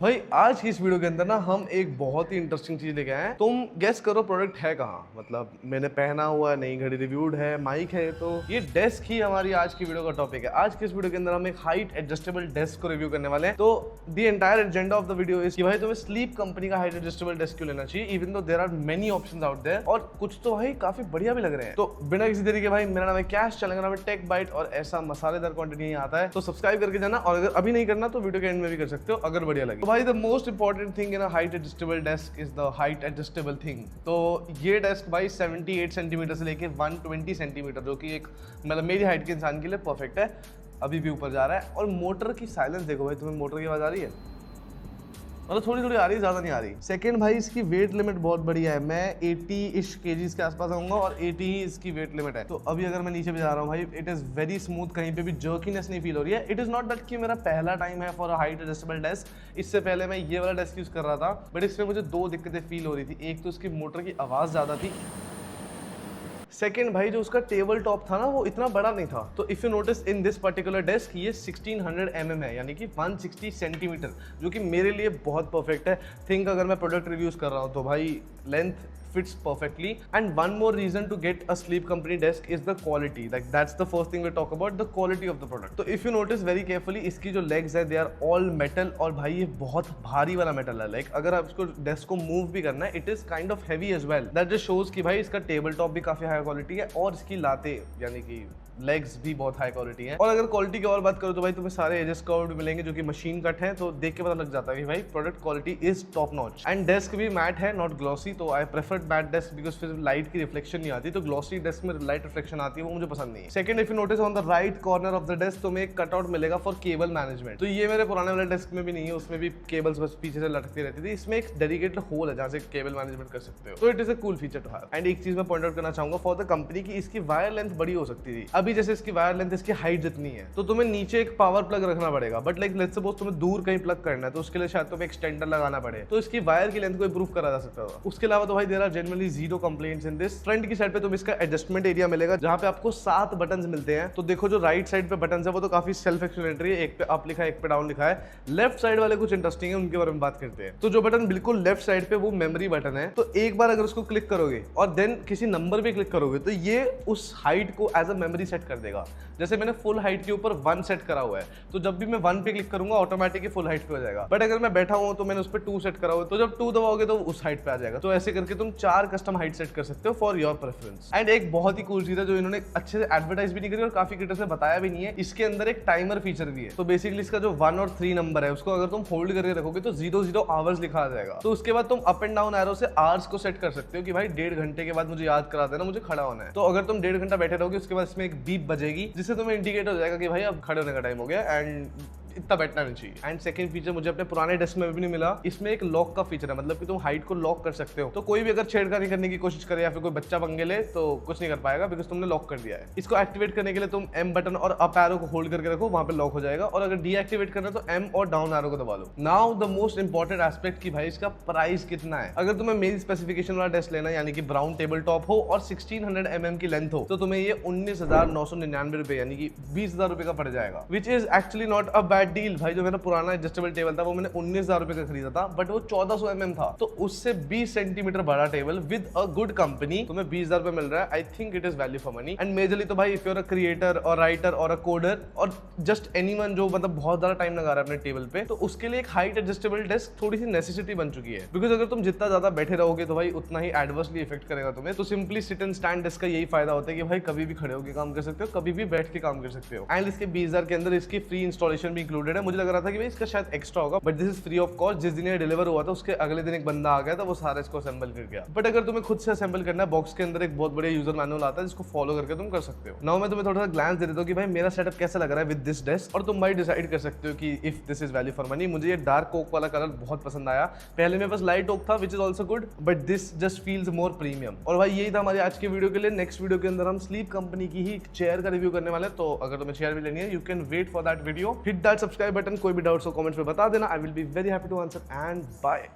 भाई आज की इस वीडियो के अंदर ना हम एक बहुत ही इंटरेस्टिंग चीज लेके आए हैं। तुम गेस करो प्रोडक्ट है कहाँ। मतलब मैंने पहना हुआ, नई घड़ी रिव्यूड है, माइक है, तो ये डेस्क ही हमारी आज की वीडियो का टॉपिक है। आज की इस वीडियो के अंदर हम एक हाइट एडजस्टेबल डेस्क को रिव्यू करने वाले हैं। तो the entire agenda of the video is कि भाई तुम्हें स्लीप कंपनी का हाइट एडजस्टेबल डेस्क क्यों लेना चाहिए, even though there are many options out there, और कुछ तो भाई काफी बढ़िया भी लग रहे हैं। तो बिना किसी तरीके भाई, मेरा नाम है कैश, चैनल का नाम है टेक बाइट, और ऐसा मसालेदार कंटेंट यहीं आता है। तो सब्सक्राइब करके जाना, और अगर अभी नहीं करना तो वीडियो के एंड में भी कर सकते हो अगर बढ़िया लगे। तो भाई the most important thing in a height adjustable desk is the height adjustable thing। तो ये डेस्क भाई 78 सेंटीमीटर से लेके 120 सेंटीमीटर, जो कि एक मतलब मेरी हाइट के इंसान के लिए परफेक्ट है, अभी भी ऊपर जा रहा है। और मोटर की साइलेंस देखो भाई, तुम्हें मोटर की आवाज आ रही है? मतलब थोड़ी थोड़ी आ रही है, ज्यादा नहीं आ रही। सेकंड भाई, इसकी वेट लिमिट बहुत बढ़िया है। मैं 80-ish kgs के आसपास आऊंगा और 80 ही इसकी वेट लिमिट है। तो अभी अगर मैं नीचे भी जा रहा हूँ भाई, इट इज वेरी स्मूथ, कहीं पे भी जर्कीनेस नहीं फील हो रही है। इट इज नॉट दैट कि मेरा पहला टाइम है for a height adjustable desk. इससे पहले मैं ये वाला डेस्क यूज कर रहा था, बट इसमें मुझे दो दिक्कतें फील हो रही थी। एक तो इसकी मोटर की आवाज ज्यादा थी, सेकेंड भाई जो उसका टेबल टॉप था ना वो इतना बड़ा नहीं था। तो if you notice in this particular desk ये 1600 mm है, यानी कि 160 सेंटीमीटर, जो कि मेरे लिए बहुत परफेक्ट है। थिंक अगर मैं प्रोडक्ट रिव्यूज कर रहा हूँ तो भाई length fits perfectly। and one more reason to get a sleep company desk is the quality, like that's the first thing we talk about, the quality of the product। तो if you notice very carefully, इसकी जो legs है they are all metal, और भाई ये बहुत भारी वाला मेटल है। लाइक अगर आप इसको डेस्क को मूव भी करना है, it is kind of heavy as well। that just shows कि भाई इसका टेबल टॉप भी काफी हाई क्वालिटी है, और इसकी लाते यानी कि लेग्स भी बहुत हाई क्वालिटी है। और अगर क्वालिटी की और बात करो तो भाई तुम्हें सारे एजेस कर्व्ड मिलेंगे जो कि मशीन कट है, तो देख के पता लग जाता है कि भाई product quality is top notch. And desk भी मैट है, नॉट ग्लॉसी। तो I prefer matte desk because फिर लाइट की रिफ्लेक्शन नहीं आती। तो ग्लॉसी डेस्क में लाइट रिफ्लेक्शन आती है, वो मुझे पसंद नहीं है। Second, if you notice on the right corner of the desk तुम्हें एक कटआउट मिलेगा फॉर केबल मैनेजमेंट। तो ये मेरे पुराने वाले डेस्क में भी नहीं है, उसमें भी केबल्स बस पीछे से लटकती रहती थी। इसमें एक डेडिकेटेड होल है जहां से केबल मैनेजमेंट कर सकते हो। तो it is a cool feature to have. And एक चीज मैं पॉइंट आउट करना चाहूंगा फॉर द कंपनी की, इसकी वायर लेंथ बड़ी हो सकती थी। अभी जैसे इसकी वायर लेंथ इसकी हाइट जितनी है, तो तुम्हें नीचे एक पावर प्लग रखना पड़ेगा। बट लाइक लेट्स सपोज तुम्हें दूर कहीं प्लग करना है, तो उसके लिए शायद तुम्हें एक्सटेंडर लगाना पड़े, तो इसकी वायर की लेंथ को इंप्रूव करा जा सकता है। उसके अलावा तो भाई there are generally zero complaints in this. Front की साइड पे तुम्हें इसका एडजस्टमेंट एरिया मिलेगा, जहां पे आपको 7 बटन्स मिलते हैं। तो देखो जो राइट साइड पे बटन्स है वो तो काफी सेल्फ एक्सप्लेनेटरी है, एक पे अप लिखा है, एक पे डाउन लिखा है। लेफ्ट साइड वाले कुछ इंटरेस्टिंग है, उनके बारे में बात करते हैं। तो जो बटन बिल्कुल लेफ्ट साइड पे वो मेमोरी बटन है। तो एक बार अगर उसको क्लिक करोगे और देन किसी नंबर पे क्लिक करोगे, तो ये उस हाइट को एज अ मेमोरी सेट कर देगा। जैसे मैंने फुल हाइट के ऊपर 1 सेट करा हुआ है, तो जब भी मैं 1 पे क्लिक करूंगा ऑटोमेटिकली फुल हाइट पे हो जाएगा। बट अगर मैं बैठा हूं तो मैंने उस पर 2 सेट करा हुआ है, तो जब 2 दबाओगे तो उस हाइट पे आ जाएगा। तो ऐसे करके तुम 4 कस्टम हाइट सेट कर सकते हो फॉर योर प्रेफरेंस। एंड एक बहुत ही कूल चीज है जो इन्होंने अच्छे से एडवर्टाइज भी नहीं करी और काफी क्रिएटर्स ने बताया भी नहीं है, इसके अंदर एक टाइमर फीचर भी है। तो बेसिकली इसका जो 1 और 3 नंबर है, उसको अगर तुम होल्ड करके रखोगे तो 0-0 आवर्स लिखा आ जाएगा। तो उसके बाद तुम अप एंड डाउन एरो से आवर्स को सेट कर सकते हो कि भाई 1.5 घंटे के बाद मुझे याद करा देना मुझे खड़ा होना है। तो अगर तुम 1.5 घंटा बैठे रहोगे, उसके बाद इसमें एक बीप बजेगी, जिससे तुम्हें इंडिकेट हो जाएगा कि भाई अब खड़े होने का टाइम हो गया, एंड इतना बैठना नहीं चाहिए। एंड सेकंड फीचर मुझे अपने पुराने डेस्क में भी नहीं मिला, इसमें एक लॉक का फीचर है। मतलब कि तुम हाइट को लॉक कर सकते हो, तो कोई भी अगर छेड़खानी करने की कोशिश करे या फिर कोई बच्चा पंगे ले तो कुछ नहीं कर पाएगा, बिकॉज तुमने लॉक कर दिया है। इसको एक्टिवेट करने के लिए तुम M बटन और अप एरो को होल्ड करके रखो, वहां पे लॉक हो जाएगा। और अगर डीएक्टिवेट करना है तो M और डाउन एरो को दबा लो। Now the most important aspect की भाई इसका प्राइस कितना है। अगर तुम्हें मेरी स्पेसिफिकेशन वाला डेस्क लेना है, यानी कि ब्राउन टेबल टॉप हो और 1600 mm की लेंथ हो, तो तुम्हें ये 19,999 रुपए यानी कि 20,000 रुपए का पड़ जाएगा, which is actually not a bad deal. भाई जो मेरा पुराना एडजस्टेबल टेबल था वो मैंने 19,000 रुपए का खरीदा था, बट वो 1400 mm था। तो उससे 20 सेंटीमीटर बड़ा table with a good company तुम्हें 20,000 रुपए मिल रहा है। I think it is value for money. And majorly तो भाई if you are a creator और राइटर और अ कोडर और जस्ट एनीवन जो मतलब बहुत ज्यादा टाइम लगा रहा है अपने टेबल पे, तो उसके लिए एक हाइट एडजस्टेबल डेस्क थोड़ी सी नेसेसिटी बन चुकी है। बिकॉज अगर तुम जितना ज्यादा बैठे रहोगे तो भाई उतना ही एडवर्सली इफेक्ट करेगा तुम्हें। तो simply sit and stand desk का यही फायदा होता है कि भाई कभी भी खड़े होकर काम कर सकते हो, कभी भी बैठ के काम कर सकते हो। एंड इसके 20,000 के अंदर इसकी फ्री इंस्टॉलेशन भी इंक्लूडेड है। मुझे लग रहा था कि भाई इसका शायद एक्स्ट्रा होगा, but this is free of cost. जिस दिन ये डिलीवर हुआ था उसके अगले दिन एक बंदा आ गया था, वो सारा इसको असेंबल कर गया। बट अगर तुम्हें खुद से असेंबल करना है, बॉक्स के अंदर एक बहुत बड़े यूजर मैनुअल आता है जिसको फॉलो करके तुम कर सकते हो। नाउ मैं तुम्हें थोड़ा सा ग्लांस दे देता हूं कि भाई मेरा सेटअप कैसा लग रहा है विद दिस डेस्क, और तुम भाई डिसाइड कर सकते हो कि if this is value for money. मुझे ये डार्क ओक वाला कलर बहुत पसंद आया। पहले मेरे पास लाइट ओक था which is also good, but this just feels more premium. और भाई यही था हमारी आज की वीडियो के लिए। नेक्स्ट वीडियो के अंदर हम स्लीप कंपनी की ही चेयर का रिव्यू करने वाले हैं, तो अगर तुम्हें चेयर भी लेनी है, you can wait for that video. Hit that subscribe button. कोई भी डाउट्स हो कमेंट्स में बता देना, I will be very happy to answer, and bye.